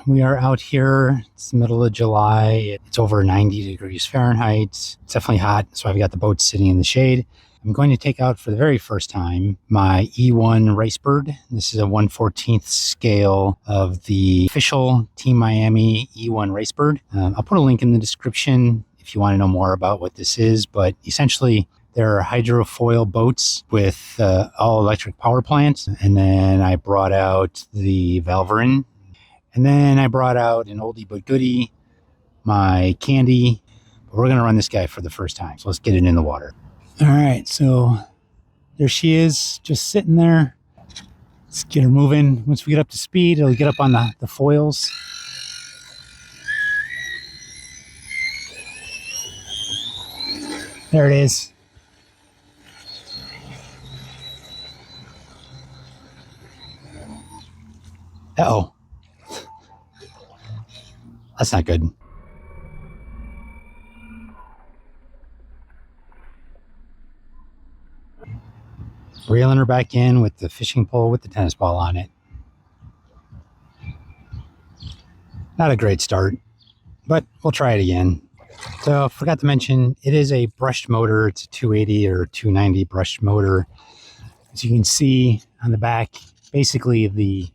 we are out here. It's the middle of July. It's over 90 degrees Fahrenheit. It's definitely hot, so I've got the boat sitting in the shade. I'm going to take out for the very first time my E1 RaceBird. This is a 1/14th scale of the official Team Miami E1 RaceBird. I'll put a link in the description if you want to know more about what this is, but essentially there are hydrofoil boats with all electric power plants. And then I brought out the Valverin. And then I brought out an oldie but goodie, my Candy. But we're going to run this guy for the first time. So let's get it in the water. All right, so there she is, just sitting there. Let's get her moving. Once we get up to speed, it'll get up on the foils. There it is. Uh-oh. That's not good. Reeling her back in with the fishing pole with the tennis ball on it. Not a great start, but we'll try it again. So I forgot to mention, it is a brushed motor. It's a 280 or 290 brushed motor. As you can see on the back, basically the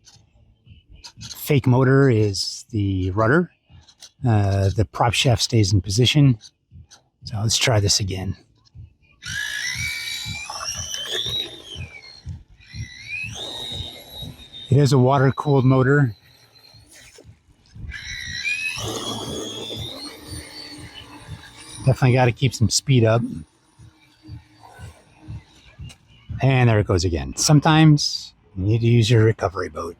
fake motor is the rudder. The prop shaft stays in position. So let's try this again. It is a water-cooled motor. Definitely got to keep some speed up. And there it goes again. Sometimes you need to use your recovery boat.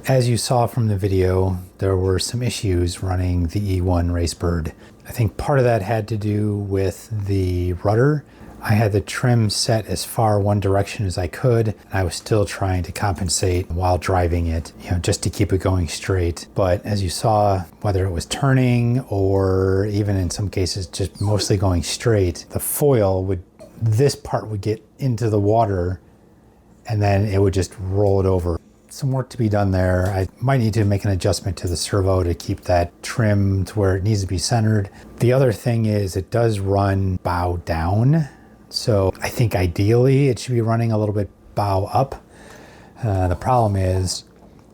As you saw from the video, there were some issues running the E1 RaceBird. I think part of that had to do with the rudder. I had the trim set as far one direction as I could, and I was still trying to compensate while driving it, just to keep it going straight. But as you saw, whether it was turning or even in some cases just mostly going straight, the foil this part would get into the water and then it would just roll it over. Some work to be done there. I might need to make an adjustment to the servo to keep that trim to where it needs to be centered. The other thing is it does run bow down. So I think ideally it should be running a little bit bow up. The problem is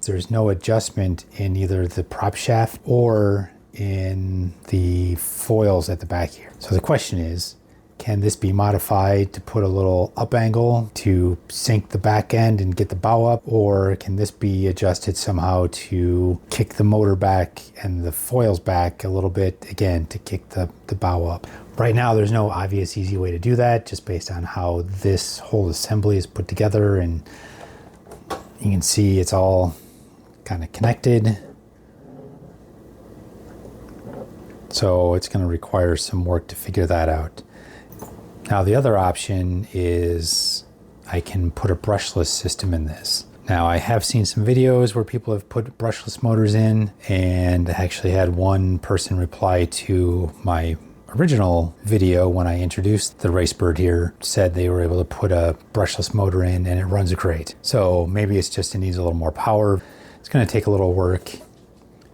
there's no adjustment in either the prop shaft or in the foils at the back here. So the question is, can this be modified to put a little up angle to sink the back end and get the bow up? Or can this be adjusted somehow to kick the motor back and the foils back a little bit, again, to kick the bow up? Right now, there's no obvious easy way to do that, just based on how this whole assembly is put together. And you can see it's all kind of connected. So it's going to require some work to figure that out. Now the other option is I can put a brushless system in this. Now I have seen some videos where people have put brushless motors in, and I actually had one person reply to my original video when I introduced the RaceBird here, said they were able to put a brushless motor in and it runs great. So maybe it's just it needs a little more power. It's going to take a little work,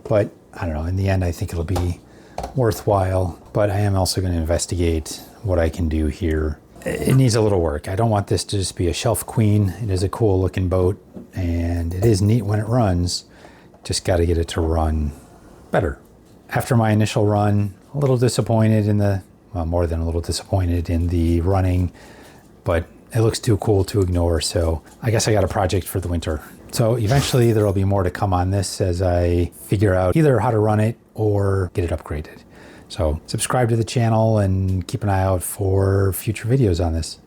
but I don't know, in the end I think it'll be worthwhile. But I am also going to investigate what I can do here. It needs a little work. I don't want this to just be a shelf queen. It is a cool looking boat and it is neat when it runs. Just got to get it to run better. After my initial run, a little disappointed in more than a little disappointed in the running, but it looks too cool to ignore. So I guess I got a project for the winter. So eventually there will be more to come on this as I figure out either how to run it or get it upgraded. So subscribe to the channel and keep an eye out for future videos on this.